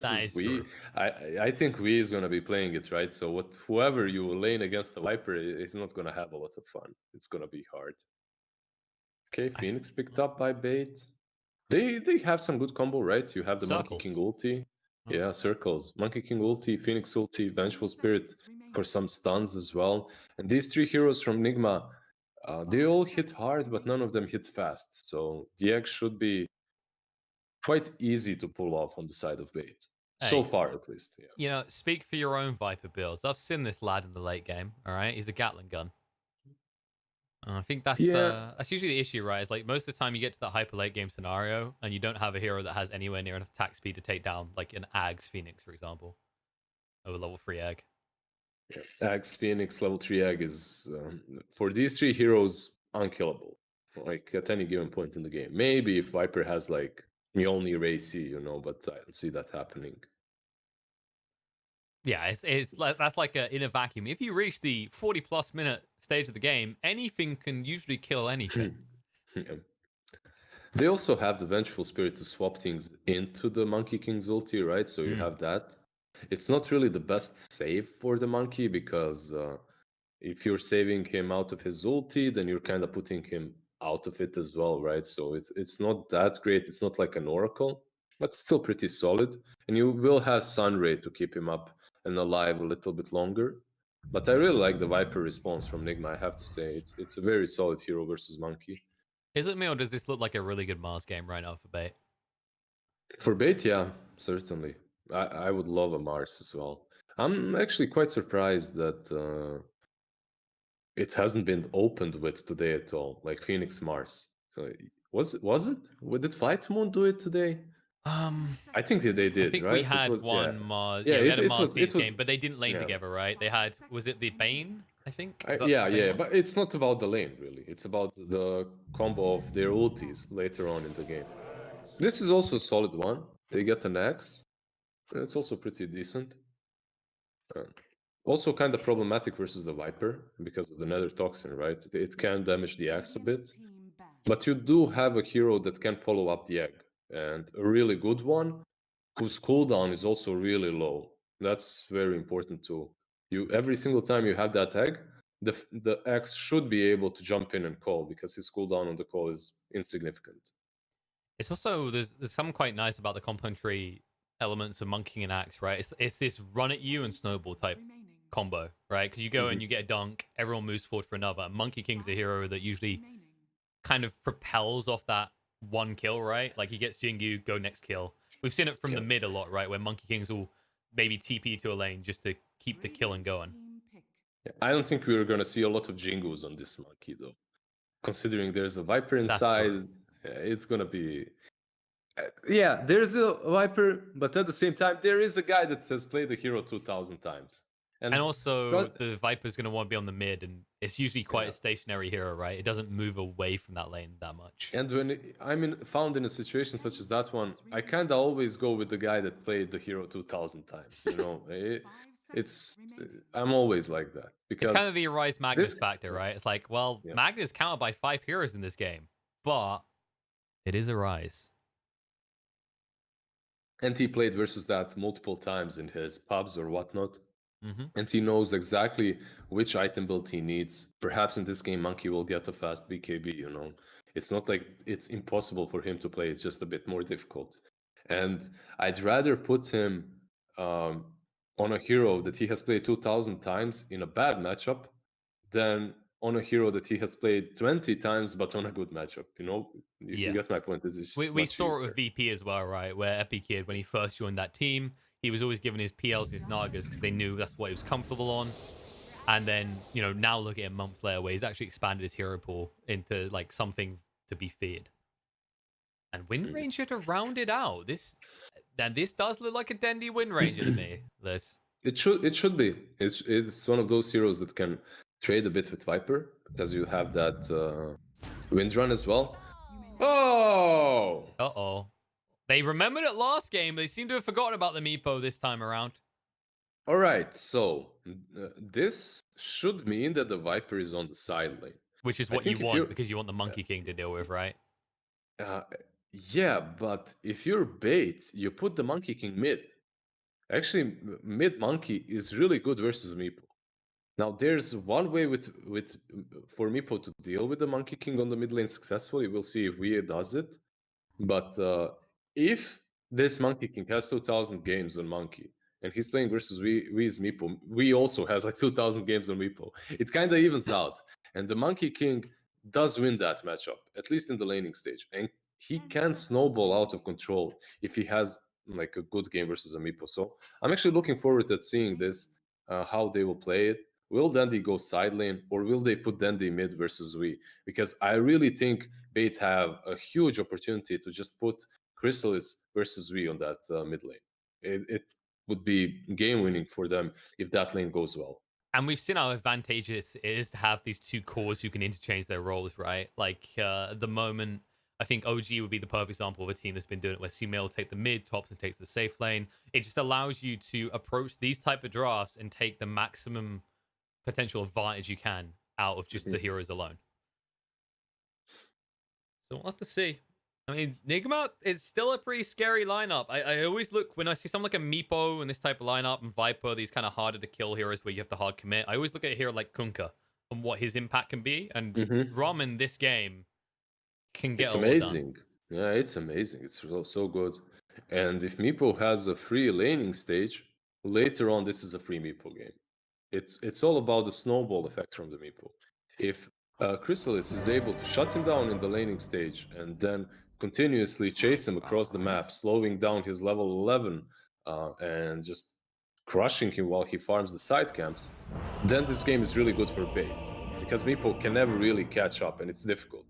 That is is we. true. I think we is gonna be playing it, right? So whoever you lane against the Viper is not gonna have a lot of fun. It's gonna be hard. Okay, I, Phoenix picked up by bait. They have some good combo, right? You have the Monkey King circles. ulti. Mhm. Yeah, circles. Monkey King ulti, Phoenix ulti, Vengeful Spirit for some stuns as well. And these three heroes from Nigma, they all hit hard, but none of them hit fast. So the egg should be quite easy to pull off on the side of bait. So Hey, far, at least. Yeah. speak for your own Viper builds. I've seen this lad in the late game. All right, he's a Gatling gun. I think Yeah. that's usually the issue, right? Is like most of the time you get to that hyper late game scenario and you don't have a hero that has anywhere near enough attack speed to take down like an Ags Phoenix, for example, over level 3 egg. Axe, Phoenix, level 3 egg is, for these three heroes, unkillable. Like at any given point in the game. Maybe if Viper has like Mjolnir AC, but I don't see that happening. Yeah, it's like that's like in a vacuum. If you reach the 40+ minute stage of the game, anything can usually kill anything. Yeah. They also have the Vengeful Spirit to swap things into the Monkey King's ulti, right? So you Mm. have that. It's not really the best save for the Monkey because if you're saving him out of his ulti, then you're kind of putting him out of it as well, right? So it's not that great. It's not like an Oracle, but still pretty solid. And you will have Sunray to keep him up and alive a little bit longer. But I really like the Viper response from Nigma, I have to say. It's a very solid hero versus Monkey. Is it me or does this look like a really good Mars game right now for bait? For bait, yeah, certainly. I would love a Mars as well. I'm actually quite surprised that it hasn't been opened with today at all, like Phoenix Mars. So was it? Did Fight Moon do it today? I think that they I did, think we right? It had was, yeah, one Mars. yeah. Yeah, we It had a it Mars was it Beats was game, but they didn't lane yeah. together, right? They had was it the Bane? I think is that Yeah, the Bane yeah, one? but it's not about the lane really. It's about the combo of their ultis later on in the game. This is also a solid one. They get an X. It's also pretty decent. Uh, Also kind of problematic versus the Viper because of the Nether Toxin, right? It can damage the axe a bit. But you do have a hero that can follow up the egg. And a really good one whose cooldown is also really low. That's very important too. You every single time you have that egg, the X should be able to jump in and call because his cooldown on the call is insignificant. It's also there's some quite nice about the complementary elements of Monkey and Axe, right? It's this run at you and snowball type combo, right? Because you go Mhm. and you get a dunk, everyone moves forward for another. Monkey King's a hero that usually kind of propels off that one kill, right? Like he gets Jingu, go next kill. We've seen it from the Yeah. mid a lot, right? Where Monkey Kings will maybe TP to a lane just to keep the killing going. I don't think we're gonna see a lot of Jingus on this monkey though. Considering there's a Viper That's true. inside, it's gonna be. Yeah, there's a Viper, but at the same time, there is a guy that has played the hero 2,000 times. And And also, tru- the Viper's going to want to be on the mid, and it's usually quite yeah, a stationary hero, right? It doesn't move away from that lane that much. and when found in a situation such as that one, I kind of always go with the guy that played the hero 2,000 times. I'm always like that It's kind because of the Arise Magnus this, factor, yeah, right? It's like, well, yeah. Magnus countered by 5 heroes in this game, but it is Arise. And he played versus that multiple times in his pubs or whatnot. Mm-hmm. And he knows exactly which item build he needs. Perhaps in this game, Monkey will get a fast BKB. It's not like it's impossible for him to play, it's just a bit more difficult. And I'd rather put him um, on a hero that he has played 2,000 times in a bad matchup than on a hero that he has played 20 times but on a good matchup. You Yeah. get my point. It's We, just we much saw it with easier. VP as well, right? Where Epi Kid, when he first joined that team, he was always giving his PLs his Nagas because they knew that's what he was comfortable on. And then, now look at him months later where he's actually expanded his hero pool into like something to be feared. And Wind Mhm. Ranger to round it out. This does look like a Dendy Wind Ranger to me. This. It should be. It's one of those heroes that can trade a bit with Viper because you have that wind run as well. Oh, Uh-oh. They remembered it last game. They seem to have forgotten about the Meepo this time around. all right. So this should mean that the Viper is on the side lane. Which is I what you think if want you're, because you want the Monkey King to deal with, right? uh, yeah, but if you're bait, you put the Monkey King mid. Actually, mid Monkey is really good versus Meepo. Now, there's one way with for Meepo to deal with the Monkey King on the mid lane successfully. We'll see if Wii does it. But if this Monkey King has 2,000 games on Monkey, and he's playing versus Wii's Meepo, Wii also has like 2,000 games on Meepo. It kind of evens out. And the Monkey King does win that matchup, at least in the laning stage. And he can snowball out of control if he has like a good game versus a Meepo. So I'm actually looking forward to seeing this, how they will play it. Will Dandy go side lane, or will they put Dandy mid versus Wii? Because I really think Bait have a huge opportunity to just put Chrysalis versus Wii on that mid lane. It would be game winning for them if that lane goes well. And we've seen how advantageous it is to have these two cores who can interchange their roles, right? Like at the moment, I think OG would be the perfect example of a team that's been doing it, where C-Mail will take the mid, Tops and takes the safe lane. It just allows you to approach these type of drafts and take the maximum potential advantage you can out of just the heroes alone. So we'll have to see. I mean, Nigma is still a pretty scary lineup. I always look, when I see something like a Meepo and this type of lineup and Viper, these kind of harder to kill heroes where you have to hard commit, I always look at a hero like Kunkka and what his impact can be. And Rom in this game can get It's a lot done. amazing. Yeah, it's amazing. It's so good. And if Meepo has a free laning stage, later on this is a free Meepo game. It's all about the snowball effect from the Meepo. If Chrysalis is able to shut him down in the laning stage and then continuously chase him across the map, slowing down his level 11 and just crushing him while he farms the side camps, then this game is really good for bait. Because Meepo can never really catch up and it's difficult.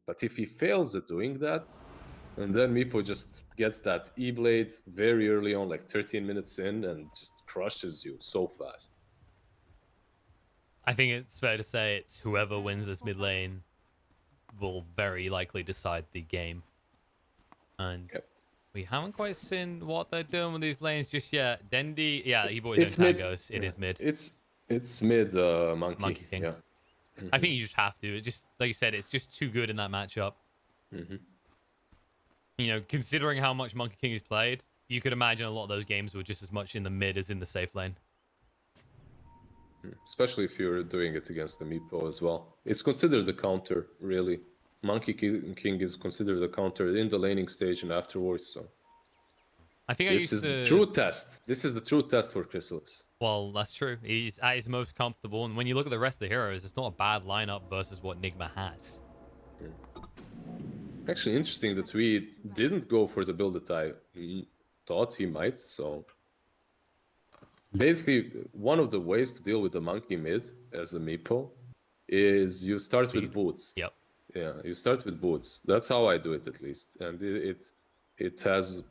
But if he fails at doing that, and then Meepo just gets that E-Blade very early on, like 13 minutes in, and just crushes you so fast. I think it's fair to say it's whoever wins this mid lane will very likely decide the game. And we haven't quite seen what they're doing with these lanes just yet. Dendi, yeah, he bought his own tangos. It is mid. It's mid Monkey King. Yeah. I think you just have to. It's just, like you said, it's just too good in that matchup. You know, considering how much Monkey King has played, you could imagine a lot of those games were just as much in the mid as in the safe lane. Especially if you're doing it against the Meepo as well. It's considered a counter, really. Monkey King is considered a counter in the laning stage and afterwards, so... I think this is the true test. This is the true test for Chrysalis. Well, that's true. He's at his most comfortable, and when you look at the rest of the heroes, it's not a bad lineup versus what Nigma has. Actually, interesting that we didn't go for the build that I thought he might, so... Basically, one of the ways to deal with the Monkey mid as a Meepo is you start with boots. Yep. Yeah, you start with boots. That's how I do it, at least. And it has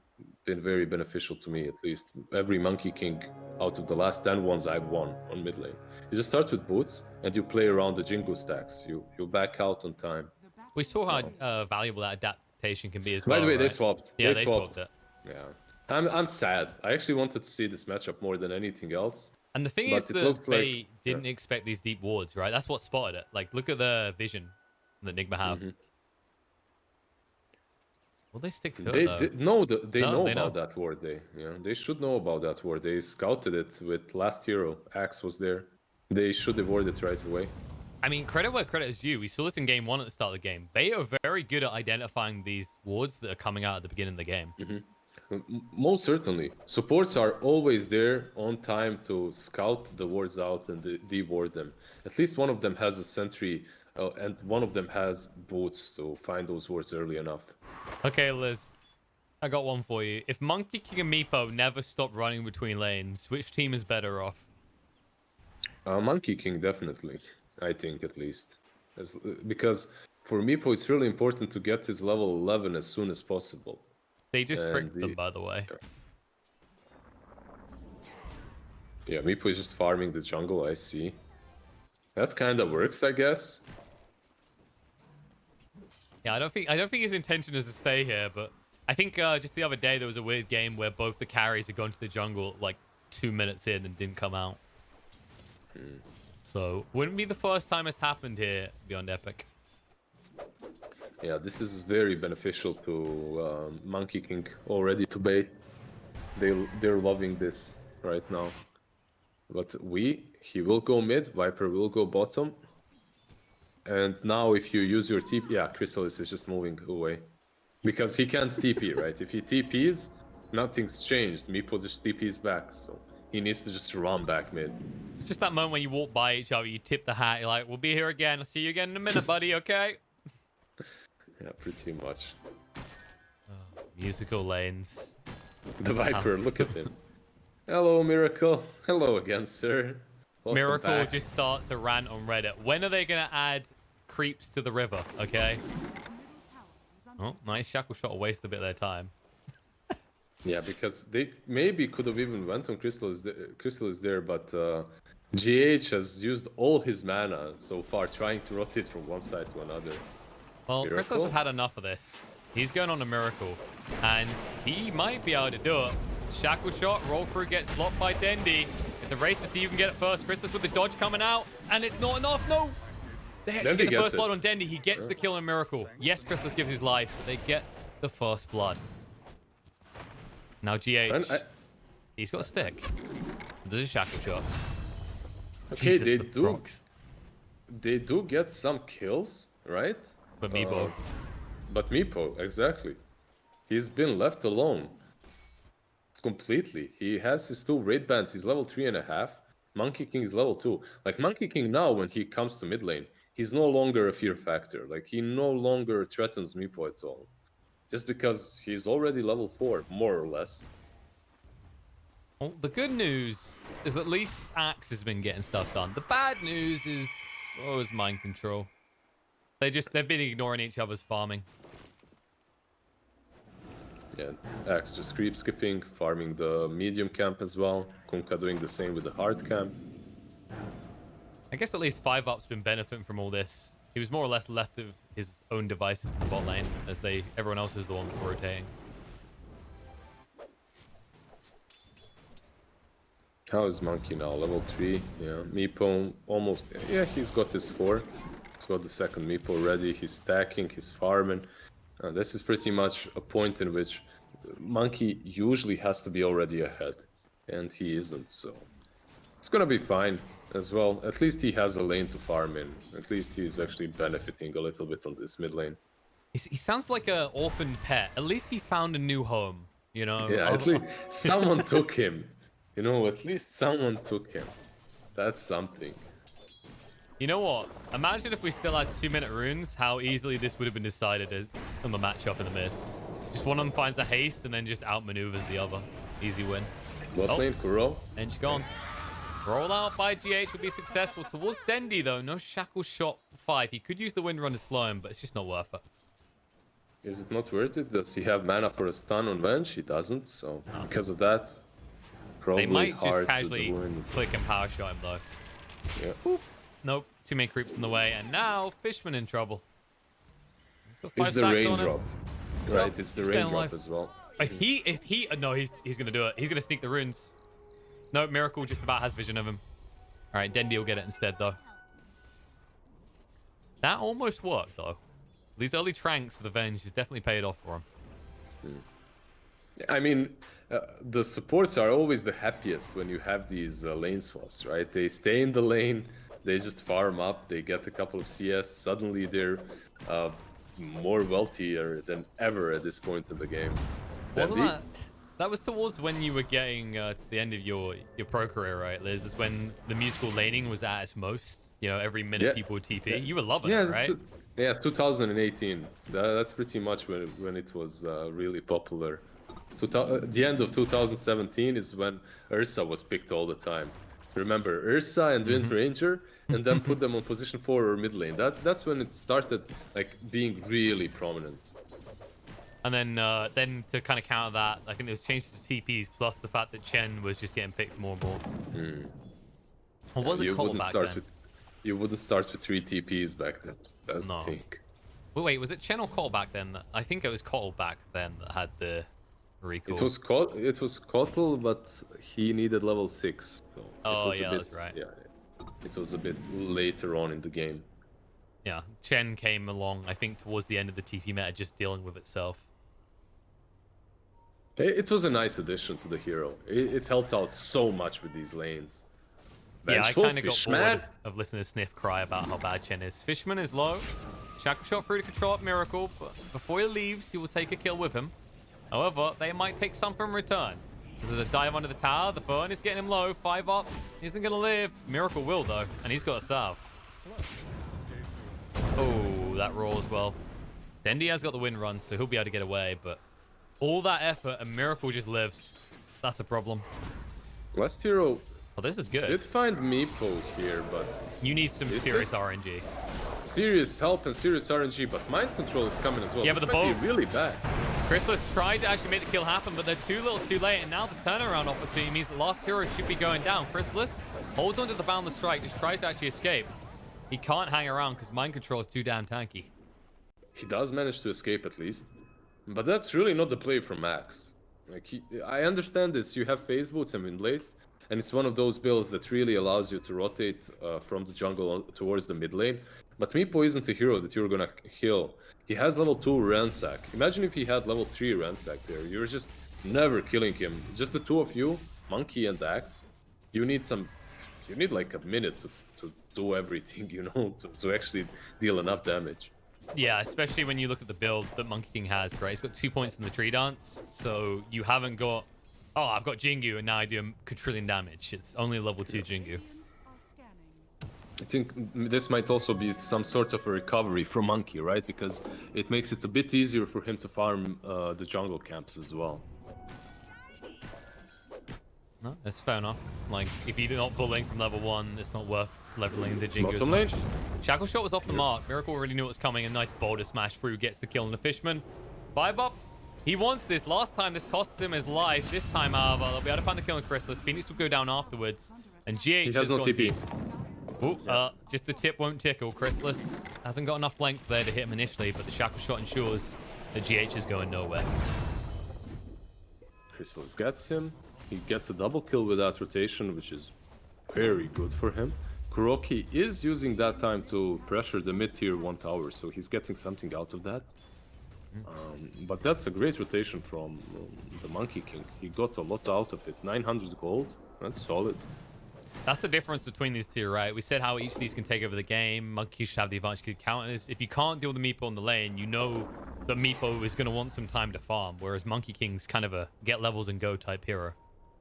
been very beneficial to me, at least. Every Monkey King out of the last 10 ones I've won on mid lane. You just start with boots, and you play around the Jingu stacks. You back out on time. We saw how valuable that adaptation can be as well. By the way, right? they swapped. Yeah, they swapped it. Yeah. I'm sad. I actually wanted to see this matchup more than anything else. And the thing is that they didn't expect these deep wards, right? That's what spotted it. Like, look at the vision that Nigma have. Will they stick to it, though? They know about that ward. They should know about that ward. They scouted it with last hero. Axe was there. They should have warded it right away. I mean, credit where credit is due. We saw this in game 1 at the start of the game. They are very good at identifying these wards that are coming out at the beginning of the game. Most certainly. Supports are always there on time to scout the wards out and de-ward them. At least one of them has a sentry and one of them has boots to find those wards early enough. Okay, Liz. I got one for you. If Monkey King and Meepo never stop running between lanes, which team is better off? Monkey King, definitely. I think, at least. Because for Meepo, it's really important to get his level 11 as soon as possible. They just tricked them, by the way. Yeah, Meepo is just farming the jungle, I see. That kind of works, I guess. Yeah, I don't think his intention is to stay here, but I think just the other day there was a weird game where both the carries had gone to the jungle like 2 minutes in and didn't come out. So, wouldn't be the first time it's happened here beyond Epic. Yeah, this is very beneficial to Monkey King already to bait. They're loving this right now. But he will go mid, Viper will go bottom. And now if you use your TP, yeah, Chrysalis is just moving away. Because he can't TP, right? If he TPs, nothing's changed. Meepo just TPs back, so he needs to just run back mid. It's just that moment when you walk by each other, you tip the hat, you're like, we'll be here again. I'll see you again in a minute, buddy, okay? Yeah, pretty much. Musical lanes. The Viper, look at him. Hello, Miracle. Hello again, sir. Welcome Miracle back. just starts a rant on Reddit. When are they going to add creeps to the river, okay? Oh, nice shackle shot. Waste a bit of their time. Yeah, because they maybe could have even went on Crystal is there, but GH has used all his mana so far trying to rotate from one side to another. Well, Miracle? Christos has had enough of this. He's going on a Miracle, and he might be able to do it. Shackle shot, roll through, gets blocked by Dendi. It's a race to see who can get it first. Christos with the dodge coming out, and it's not enough. No! They actually get the first blood on Dendi. He gets the kill in Miracle. Yes, Christos gives his life, but they get the first blood. Now GH, he's got a stick. There's a shackle shot. Okay, Jesus, they do get some kills, right? But Meepo. But Meepo, exactly. He's been left alone. Completely. He has his 2 raid bands. He's level 3.5. Monkey King is level 2. Like, Monkey King now, when he comes to mid lane, he's no longer a fear factor. Like, he no longer threatens Meepo at all. Just because he's already level 4, more or less. Well, the good news is at least Axe has been getting stuff done. The bad news is always mind control. They've been ignoring each other's farming. Yeah, Axe just creep skipping, farming the medium camp as well. Kunkka doing the same with the hard camp. I guess at least 5-Up's been benefiting from all this. He was more or less left of his own devices in the bot lane, as everyone else was the one rotating. How is Monkey now? Level 3. Yeah, Meepo almost... Yeah, he's got his 4. He's got the second Meepo ready. He's stacking, he's farming. This is pretty much a point in which Monkey usually has to be already ahead. And he isn't, so... It's gonna be fine as well. At least he has a lane to farm in. At least he's actually benefiting a little bit on this mid lane. He sounds like an orphan pet. At least he found a new home, you know? Yeah, at least someone took him. You know, at least someone took him. That's something. You know what? Imagine if we still had 2-minute runes, how easily this would have been decided on the matchup in the mid. Just one of them finds a haste and then just outmaneuvers the other. Easy win. Bot lane, Kuro. Ench gone. Roll out by GH will be successful. Towards Dendi, though. No shackle shot for 5. He could use the wind run to slow him, but it's just not worth it. Is it not worth it? Does he have mana for a stun on Venge? He doesn't, so because of that, probably they might hard just casually click and power shot him, though. Yeah. Oop. Nope. Too many creeps in the way, and now Fishman in trouble. He's got 5 It's the stacks on him. raindrop. Right, it's the He's staying raindrop alive. as well. No, he's gonna do it. He's gonna sneak the runes. No, Miracle just about has vision of him. All right, Dendi will get it instead, though. That almost worked, though. These early tranks for the Venge has definitely paid off for him. I mean, the supports are always the happiest when you have these lane swaps, right? They stay in the lane, they just farm up, they get a couple of CS, suddenly they're more wealthier than ever at this point in the game. Wasn't that was towards when you were getting to the end of your pro career, right, Liz? Is when the musical laning was at its most. You know, every minute people would TP. Yeah. You were loving it, right? Yeah, 2018. That's pretty much when it was really popular. The end of 2017 is when Ursa was picked all the time. Remember Ursa and Wind Ranger, and then put them on position 4 or mid lane. That's when it started like being really prominent. And then to kind of counter that, I think there was changes to TPs plus the fact that Chen was just getting picked more and more. Or was it called back then? You wouldn't start with 3 TPs back then. That's the thing. Wait, was it Chen or Cole back then? I think it was Cole back then that had the recall. It was Kotl, but he needed level 6. So that's right. Yeah, it was a bit later on in the game. Yeah, Chen came along, I think, towards the end of the TP meta, just dealing with itself. It was a nice addition to the hero. It helped out so much with these lanes. Yeah, I Vengeful kind of got bored Fishman. of listening to Sniff cry about how bad Chen is. Fishman is low. Shackle shot through to control up Miracle, but before he leaves, he will take a kill with him. However, they might take something in return. There's a dive under the tower. The burn is getting him low. 5 up. He isn't going to live. Miracle will, though, and he's got a salve. Oh, that roll as well. Dendi has got the wind run, so he'll be able to get away, but all that effort and Miracle just lives. That's a problem. Last hero Oh, this is good. did find Meepo here, but You need some serious RNG. serious help and serious RNG, but mind control is coming as well. Yeah, this but the might boat- be really bad. Chrysalis tried to actually make the kill happen, but they're too little too late, and now the turnaround opportunity means the last hero should be going down. Chrysalis holds onto the boundless strike, just tries to actually escape. He can't hang around because mind control is too damn tanky. He does manage to escape at least, but that's really not the play from Max. I understand this. You have phase boots and windlays, and it's one of those builds that really allows you to rotate from the jungle towards the mid lane. But Meepo isn't a hero that you're gonna kill. He has level 2 Ransack. Imagine if he had level 3 Ransack there. You're just never killing him. Just the two of you, Monkey and Axe. You need like a minute to do everything, you know, to actually deal enough damage. Yeah, especially when you look at the build that Monkey King has, right? He's got 2 points in the tree dance, so you haven't got, oh, I've got Jingu and now I do a quadrillion damage. It's only level 2 Jingu. I think this might also be some sort of a recovery for Monkey, right? Because it makes it a bit easier for him to farm the jungle camps as well. No, that's fair enough. Like, if you're not pulling from level 1, it's not worth leveling the Jingu as Bottom lane? much. Shackle shot was off the mark. Miracle already knew it was coming. A nice boulder smash through gets the kill on the Fishman. Vibe up. He wants this. Last time this cost him his life. This time, however, they'll be able to find the kill on Chrysalis. Phoenix will go down afterwards. And GH He has no gone TP. deep. Ooh, just the tip won't tickle. Chrysalis hasn't got enough length there to hit him initially, but the shackle shot ensures that GH is going nowhere. Chrysalis gets him. He gets a double kill with that rotation, which is very good for him. Kuroki is using that time to pressure the mid-tier 1 tower, so he's getting something out of that. But that's a great rotation from the Monkey King. He got a lot out of it. 900 gold. That's solid. That's the difference between these two, right? We said how each of these can take over the game. Monkey should have the advantage to counters. If you can't deal with the Meepo on the lane, you know that Meepo is going to want some time to farm, whereas Monkey King's kind of a get levels and go type hero.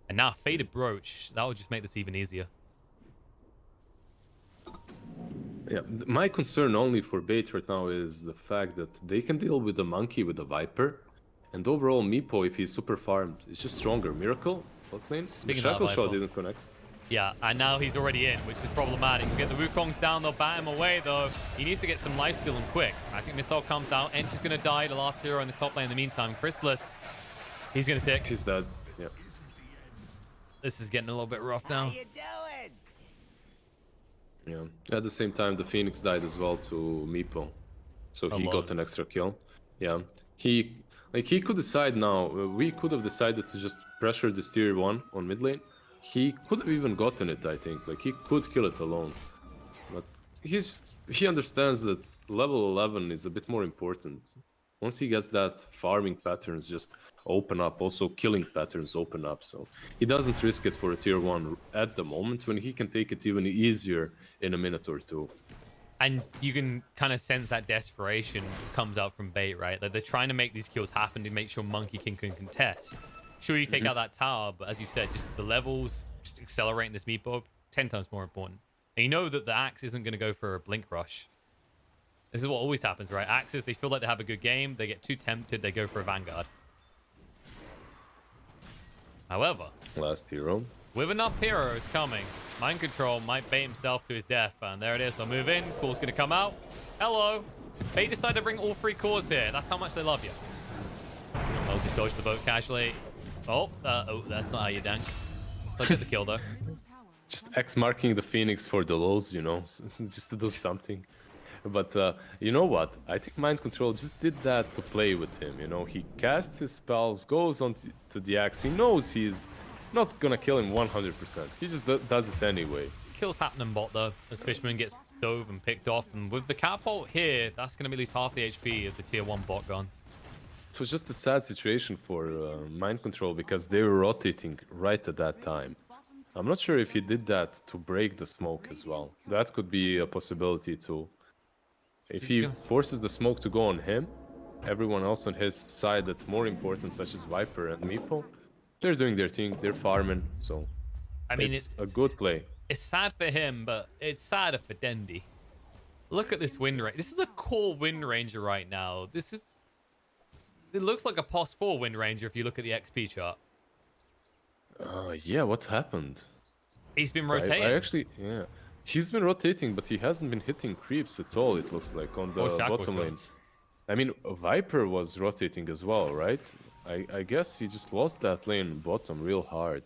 And now Faded Brooch, that would just make this even easier. Yeah, my concern only for bait right now is the fact that they can deal with the Monkey with the Viper. And overall, Meepo, if he's super farmed, is just stronger. Miracle, bot lane. The Speaking of shackle that shot Viper. didn't connect. Yeah, and now he's already in, which is problematic. Get the Wukongs down, they'll bat him away, though. He needs to get some lifesteal and quick. Magic Missile comes out. Ench is going to die, the last hero in the top lane in the meantime. Chrysalis, he's going to tick. He's dead. Yeah. This is getting a little bit rough now. Yeah. At the same time, the Phoenix died as well to Meepo, so he got an extra kill. Yeah. He could decide now. We could have decided to just pressure this tier 1 on mid lane. He could have even gotten it, I think. Like, he could kill it alone. But he understands that level 11 is a bit more important. Once he gets that, farming patterns just open up. Also, killing patterns open up. So he doesn't risk it for a tier 1 at the moment, when he can take it even easier in a minute or two. And you can kind of sense that desperation comes out from bait, right? That they're trying to make these kills happen to make sure Monkey King can contest. Sure, you take out that tower, but as you said, just the levels, just accelerating this Meepo, 10 times more important. And you know that the Axe isn't going to go for a Blink Rush. This is what always happens, right? Axes, they feel like they have a good game. They get too tempted. They go for a Vanguard. However, Last hero. with enough heroes coming, Mind Control might bait himself to his death. And there it is. They'll move in. Core's going to come out. Hello. They decide to bring all 3 cores here. That's how much they love you. I'll just dodge the boat casually. Oh, that's not how you dank. They'll get the kill, though. Just X marking the Phoenix for the lows, you know, just to do something. But you know what? I think Mind Control just did that to play with him, you know. He casts his spells, goes on to the Axe. He knows he's not gonna kill him 100%. He just does it anyway. Kills happening bot, though, as Fishman gets dove and picked off. And with the catapult here, that's going to be at least half the HP of the tier 1 bot gone. it was just a sad situation for Mind Control because they were rotating right at that time. I'm not sure if he did that to break the smoke as well. That could be a possibility too. If he forces the smoke to go on him, everyone else on his side that's more important, such as Viper and Meepo, they're doing their thing, they're farming, so I mean, it's a good play. It's sad for him, but it's sadder for Dendi. Look at this win rate. This is a core win ranger right now. It looks like a POS 4 win ranger if you look at the XP chart. Yeah, what happened? He's been rotating. I actually, yeah. He's been rotating, but he hasn't been hitting creeps at all, it looks like, on the bottom lanes. I mean, Viper was rotating as well, right? I guess he just lost that lane bottom real hard.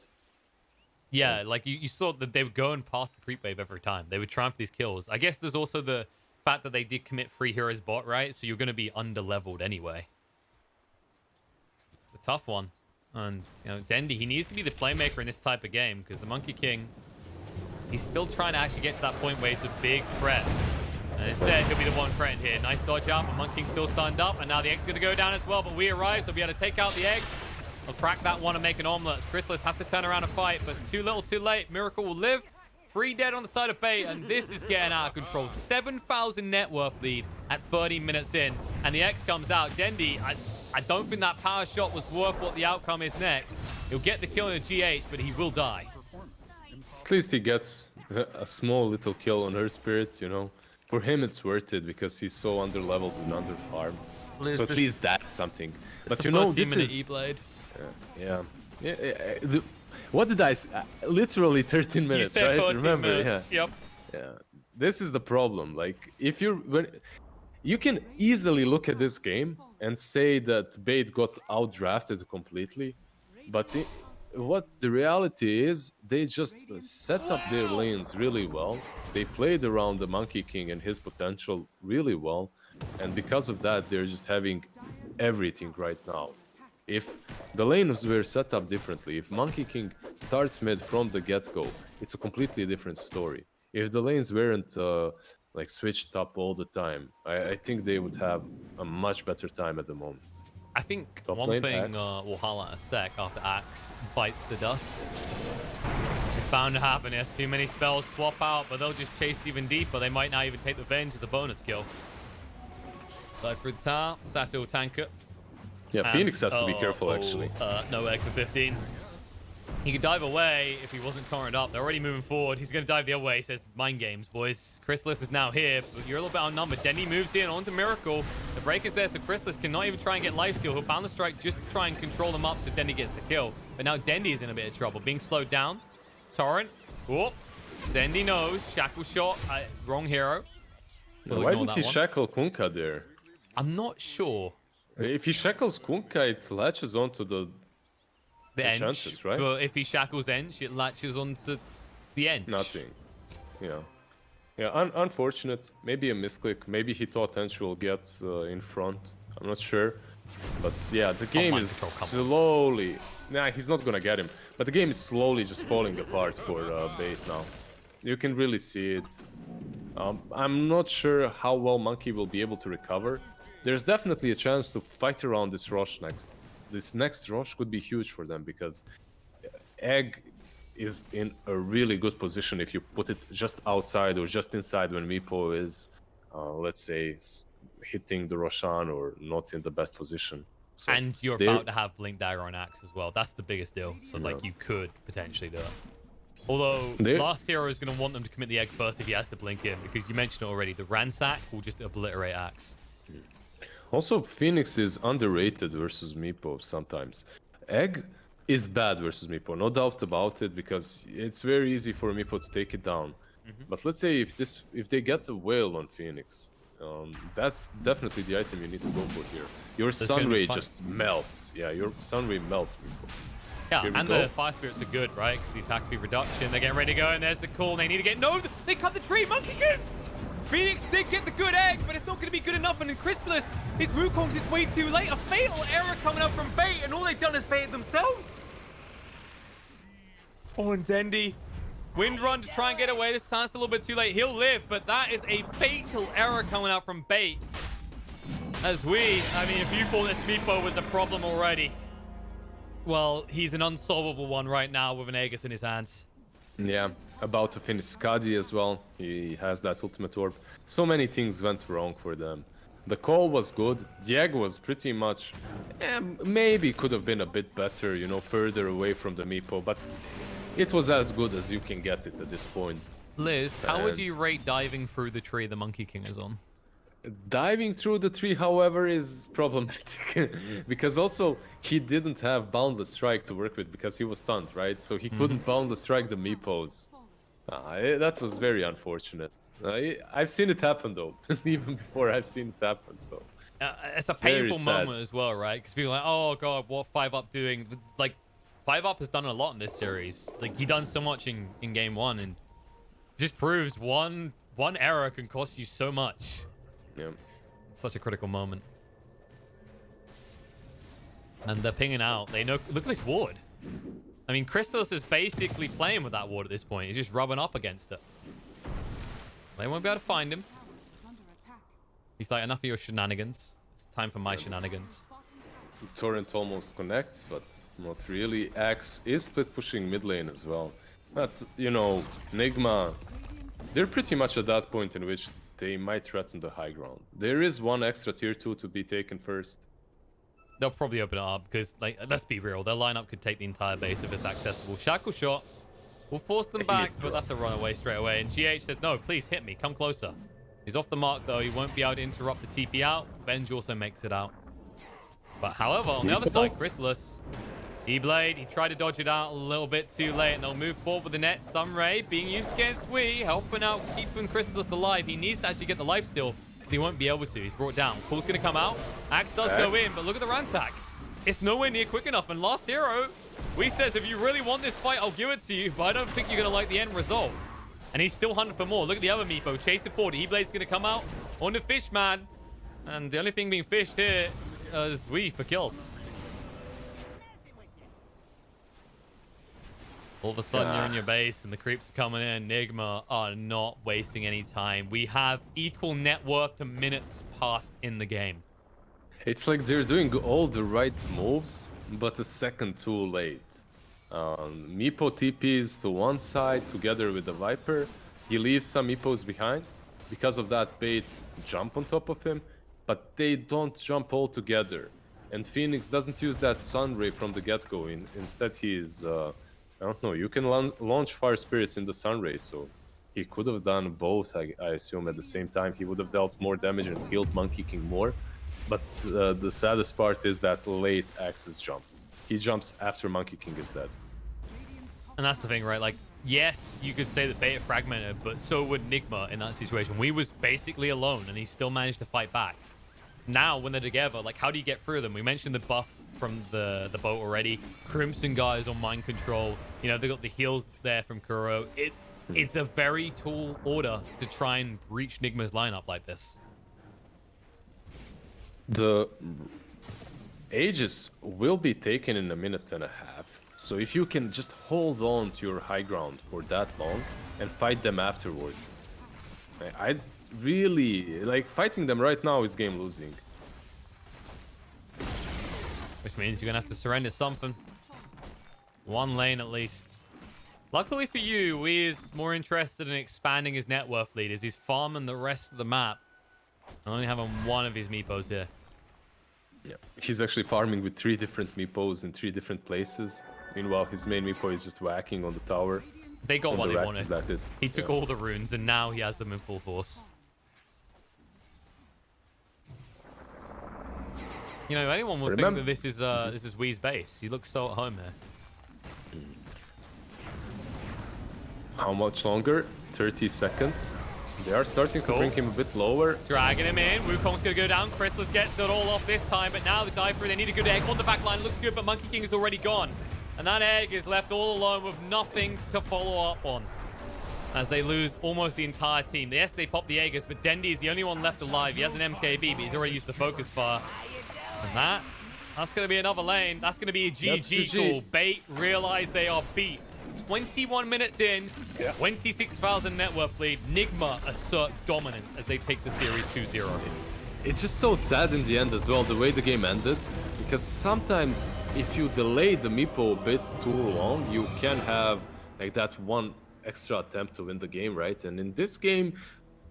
Yeah, like you saw that they were going past the creep wave every time. They would try for these kills. I guess there's also the fact that they did commit 3 heroes bot, right? So you're going to be under-leveled anyway. It's a tough one. And, you know, Dendi, he needs to be the playmaker in this type of game because the Monkey King, he's still trying to actually get to that point where it's a big threat. And instead, he'll be the one threatened here. Nice dodge out, but Monkey King's still stunned up. And now the egg's going to go down as well, but we arrive, so we'll be able to take out the egg. He'll crack that one and make an omelet. Chrysalis has to turn around and fight, but it's too little too late. Miracle will live. 3 dead on the side of bait, and this is getting out of control. 7,000 net worth lead at 30 minutes in, and the X comes out. Dendi, I don't think that power shot was worth what the outcome is next. He'll get the kill in the GH, but he will die. At least he gets a small little kill on her spirit, you know. For him, it's worth it because he's so underleveled and underfarmed. So at least that's something. But you know, this is... E-Blade. Yeah. What did I say? Literally 13 minutes, you said right? 14 Remember? minutes. Yeah. Yep. Yeah. This is the problem. Like, if you can easily look at this game and say that Bait got outdrafted completely, but what the reality is, they just set up their lanes really well. They played around the Monkey King and his potential really well, and because of that, they're just having everything right now. If the lanes were set up differently, if Monkey King starts mid from the get-go, it's a completely different story. If the lanes weren't like switched up all the time, I think they would have a much better time at the moment. I think Top one lane, thing Axe. we'll highlight in a sec after Axe bites the dust. It's bound to happen. There's too many spells swap out, but they'll just chase even deeper. They might not even take the Venge as a bonus kill. Dive through the tower. Sato will tank it. Yeah, Phoenix has to be careful, actually. No egg for 15. He could dive away if he wasn't torrent up. They're already moving forward. He's going to dive the other way. He says, mind games, boys. Chrysalis is now here, but you're a little bit outnumbered. Dendi moves in onto Miracle. The break is there, so Chrysalis cannot even try and get lifesteal. He'll bound the strike just to try and control them up so Dendi gets the kill. But now Dendi is in a bit of trouble, being slowed down. Torrent. Whoop. Dendi knows. Shackle shot. Wrong hero. We'll why didn't he shackle Kunkka there? I'm not sure. If he shackles Kunkka, it latches onto the Ench, right? But if he shackles Ench, it latches onto the Ench. Nothing. Yeah, unfortunate. Maybe a misclick. Maybe he thought Ench will get in front. I'm not sure. But yeah, the game is slowly... Nah, he's not gonna get him. But the game is slowly just falling apart for Bait now. You can really see it. I'm not sure how well Monkey will be able to recover. There's definitely a chance to fight around this Rosh next. This next Rosh could be huge for them because Egg is in a really good position if you put it just outside or just inside when Meepo is, let's say, hitting the Roshan or not in the best position. So and you're about to have Blink Dagger on Axe as well. That's the biggest deal. So, like, you could potentially do it. Although, last hero is going to want them to commit the egg first if he has to blink in, because you mentioned it already. The Ransack will just obliterate Axe. Also, Phoenix is underrated versus Meepo sometimes. Egg is bad versus Meepo, no doubt about it, because it's very easy for Meepo to take it down. But let's say if they get a whale on Phoenix, that's definitely the item you need to go for here. Your Sunray just melts. Yeah, your Sunray melts Meepo. Yeah, and the Fire Spirits are good, right? Because the attack speed reduction, they're getting ready to go, and there's the call. They need to get... No, they cut the tree! Monkey King! Phoenix did get the good egg, but it's not going to be good enough. And then Chrysalis, his Wukong's is way too late. A fatal error coming up from Bait, and all they've done is bait it themselves. Oh, and Dendi. Wind run to try and get away. This sounds a little bit too late. He'll live, but that is a fatal error coming out from Bait. As I mean, if you thought this Meepo was a problem already, well, he's an unsolvable one right now with an Aegis in his hands. Yeah, about to finish Skadi as well. He has that ultimate orb. So many things went wrong for them. The call was good. Diego was pretty much... maybe could have been a bit better, you know, further away from the Meepo, but it was as good as you can get it at this point. Liz, how would you rate diving through the tree the Monkey King is on? Diving through the tree, however, is problematic because also he didn't have Boundless Strike to work with because he was stunned, right? So he couldn't Boundless Strike the Meepos. That was very unfortunate. I've seen it happen though, even before I've seen it happen. So it's a painful moment as well, right? Because people are like, oh god, what 5UP doing? Like 5UP has done a lot in this series. Like he done so much in game one, and just proves one error can cost you so much. Yeah, it's such a critical moment. And they're pinging out. They know. Look at this ward. I mean, Crystallis is basically playing with that ward at this point. He's just rubbing up against it. They won't be able to find him. He's like, enough of your shenanigans. It's time for my shenanigans. Torrent almost connects, but not really. Axe is split pushing mid lane as well. But, you know, Nigma, they're pretty much at that point in which they might threaten the high ground. There is one extra tier 2 to be taken first. They'll probably open it up because, like, let's be real, their lineup could take the entire base if it's accessible. Shackle shot will force them back, but that's a runaway straight away. And GH says, no, please hit me. Come closer. He's off the mark, though. He won't be able to interrupt the TP out. Venge also makes it out. But, however, on the other side, Crystallis, E-Blade, he tried to dodge it out a little bit too late, and they'll move forward with the net. Sunray being used against Wee, helping out, keeping Crystallis alive. He needs to actually get the lifesteal. He won't be able to. He's brought down. Cool's going to come out. Axe does go in, but look at the ransack. It's nowhere near quick enough. And last hero, Wee says, if you really want this fight, I'll give it to you, but I don't think you're going to like the end result. And he's still hunting for more. Look at the other Meepo. Chase it forward. E-Blade's going to come out on the fish, man. And the only thing being fished here is Wee for kills. All of a sudden, you're in your base, and the creeps are coming in. Nigma are not wasting any time. We have equal net worth to minutes passed in the game. It's like they're doing all the right moves, but a second too late. Meepo TPs to one side together with the Viper. He leaves some Meepos behind. Because of that, Bait jump on top of him, but they don't jump all together. And Phoenix doesn't use that Sunray from the get-go. Instead, he is... I don't know, you can launch Fire Spirits in the Sunray, so he could have done both, I assume, at the same time. He would have dealt more damage and healed Monkey King more. But the saddest part is that late Axe's jump. He jumps after Monkey King is dead. And that's the thing, right? Like, yes, you could say that Beta fragmented, but so would Nigma in that situation. We was basically alone, and he still managed to fight back. Now, when they're together, like, how do you get through them? We mentioned the buff from the boat already. Crimson guys on mind control. You know, they got the heals there from Kuro. It's a very tall order to try and reach Nigma's lineup like this. The Aegis will be taken in a minute and a half. So if you can just hold on to your high ground for that long and fight them afterwards. I really, like, fighting them right now is game losing. Which means you're going to have to surrender something. One lane at least. Luckily for you, he is more interested in expanding his net worth lead as he's farming the rest of the map. Only having one of his Meepos here. Yeah, he's actually farming with 3 different Meepos in 3 different places. Meanwhile, his main Meepo is just whacking on the tower. They got what they wanted. That is. He took all the runes and now he has them in full force. You know, anyone would think that this is Wee's base. He looks so at home here. How much longer? 30 seconds. They are starting to bring him a bit lower. Dragging him in. Wukong's going to go down. Crystallis gets it all off this time, but now the dive through. They need a good egg on the back line. Looks good, but Monkey King is already gone. And that egg is left all alone with nothing to follow up on. As they lose almost the entire team. Yes, they pop the Aegis, but Dendi is the only one left alive. He has an MKB, but he's already used the focus fire. And that's going to be another lane. That's going to be a GG call. Bait realize they are beat. 21 minutes in, 26,000 net worth lead. Nigma assert dominance as they take the series 2-0 hit. It's just so sad in the end as well, the way the game ended. Because sometimes if you delay the Meepo a bit too long, you can have like that one extra attempt to win the game, right? And in this game,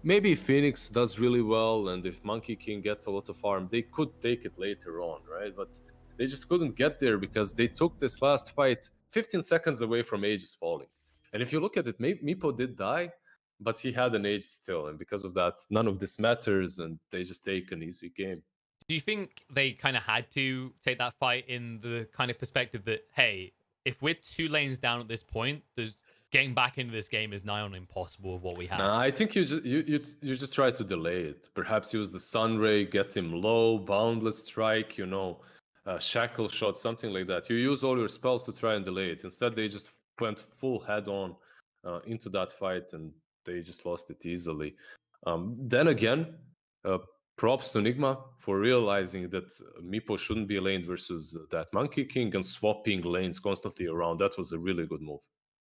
maybe Phoenix does really well, and if Monkey King gets a lot of farm, they could take it later on, right? But they just couldn't get there because they took this last fight 15 seconds away from Aegis falling. And if you look at it, Meepo did die, but he had an Aegis still, and because of that, none of this matters, and they just take an easy game. Do you think they kind of had to take that fight in the kind of perspective that, hey, if we're 2 lanes down at this point, there's getting back into this game is nigh on impossible with what we have? Nah, I think you just try to delay it. Perhaps use the Sun Ray, get him low, Boundless Strike, Shackle Shot, something like that. You use all your spells to try and delay it. Instead, they just went full head on into that fight, and they just lost it easily. Then again, uh, props to Nigma for realizing that Meepo shouldn't be laned versus that Monkey King and swapping lanes constantly around. That was a really good move.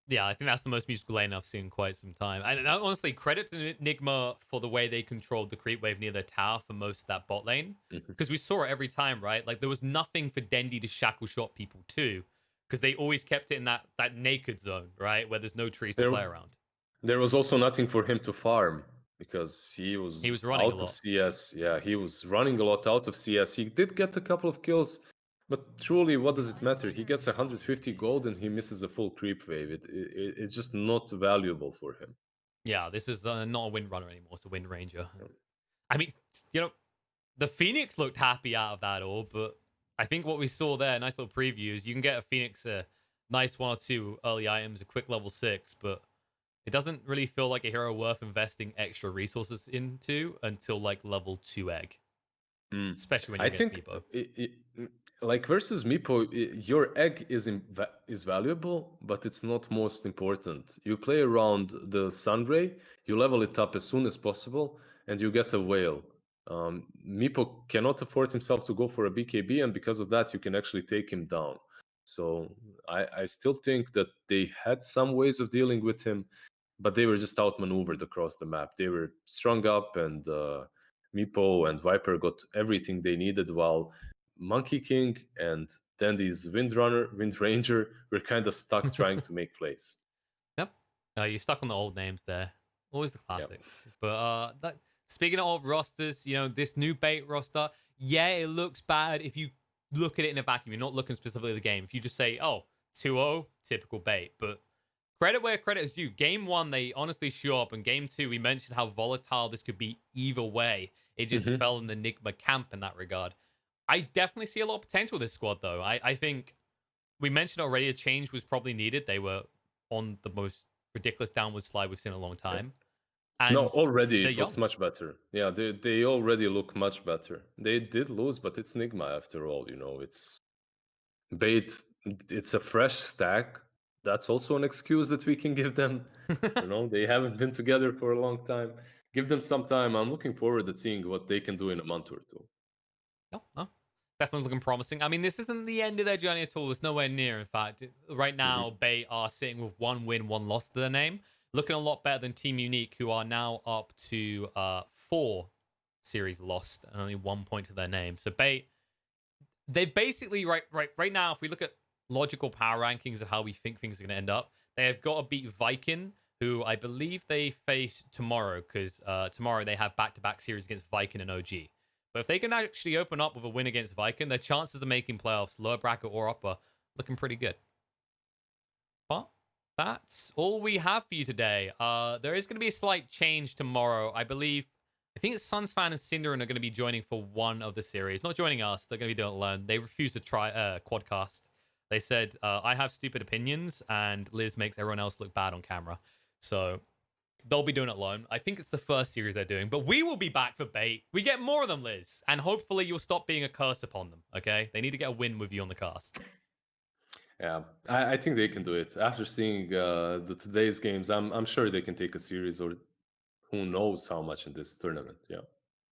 Yeah, I think that's the most musical lane I've seen in quite some time. And honestly, credit to Nigma for the way they controlled the creep wave near their tower for most of that bot lane. Mhm. Because we saw it every time, right? Like there was nothing for Dendi to shackle shot people to, because they always kept it in that naked zone, right? Where there's no trees to There, play around. There was also nothing for him to farm because he was He was running a out of lot. CS. Yeah, he was running a lot out of CS. He did get a couple of kills, but truly, what does it matter? He gets 150 gold and he misses a full creep wave. It's just not valuable for him. Yeah, this is not a wind runner anymore. It's a wind ranger. I mean, the Phoenix looked happy out of that all, but I think what we saw there, nice little preview, is you can get a Phoenix a nice 1 or 2 early items, a quick level 6, but it doesn't really feel like a hero worth investing extra resources into until like level 2 egg, Mm. especially when I you're against think Meepo. like versus Meepo, your egg is valuable, but it's not most important. You play around the Sunray, you level it up as soon as possible, and you get a whale. Meepo cannot afford himself to go for a BKB, and because of that, you can actually take him down. So I still think that they had some ways of dealing with him, but they were just outmaneuvered across the map. They were strung up, and Meepo and Viper got everything they needed, while Monkey King and Dandy's Wind Ranger were kind of stuck trying to make plays. Yep. You're stuck on the old names there. Always the Yep. classics. But speaking of old rosters, this new bait roster, yeah, it looks bad if you look at it in a vacuum. You're not looking specifically at the game. If you just say, oh, 2-0, typical bait. But credit where credit is due. Game 1, they honestly show up. And Game 2, we mentioned how volatile this could be either way. It just Mhm. fell in the Nigma camp in that regard. I definitely see a lot of potential with this squad, though. I think we mentioned already a change was probably needed. They were on the most ridiculous downward slide we've seen in a long Yep. time. No, And already they're it looks young. much better. Yeah, they already look much better. They did lose, but it's Nigma after all. It's bait. It's a fresh stack. That's also an excuse that we can give them. They haven't been together for a long time. Give them some time. I'm looking forward to seeing what they can do in a month or two. No, no. Definitely looking promising. I mean, this isn't the end of their journey at all. It's nowhere near, in fact. Right Mhm. now, Bay are sitting with 1 win, 1 loss to their name. Looking a lot better than Team Unique, who are now up to 4 series lost and only 1 point to their name. So Bay, they basically, right now, if we look at logical power rankings of how we think things are going to end up, they have got to beat Viking, who I believe they face tomorrow, because tomorrow they have back-to-back series against Viking and OG. But if they can actually open up with a win against Viking, their chances of making playoffs, lower bracket or upper, looking pretty good. But that's all we have for you today. There is going to be a slight change tomorrow. I think it's Suns fan and Cinderin are going to be joining for one of the series. Not joining us. They're going to be doing it alone. They refuse to try quadcast. They said, I have stupid opinions, and Liz makes everyone else look bad on camera. So they'll be doing it alone. I think it's the first series they're doing, but we will be back for bait. We get more of them, Liz, and hopefully you'll stop being a curse upon them, okay? They need to get a win with you on the cast. Yeah, I think they can do it. After seeing the today's games, I'm sure they can take a series or who knows how much in this tournament. Yeah,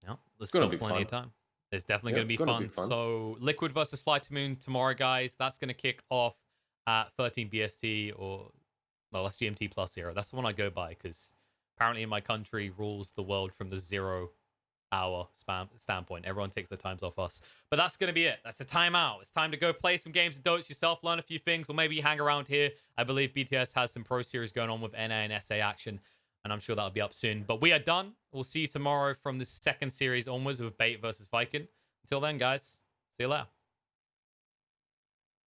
Yeah, there's it's gonna still be plenty fun. of time. It's definitely Yeah, going to it's be gonna be fun. fun. So, Liquid versus Fly to Moon tomorrow, guys. That's going to kick off at 13 BST, or, well, that's GMT plus 0. That's the one I go by because apparently in my country rules the world from the 0 our standpoint. Everyone takes their times off us. But that's going to be it. That's the timeout. It's time to go play some games of Dotes yourself, learn a few things, or maybe hang around here. I believe BTS has some Pro Series going on with NA and SA action, and I'm sure that'll be up soon. But we are done. We'll see you tomorrow from the second series onwards with Bait versus Viking. Until then, guys, see you later.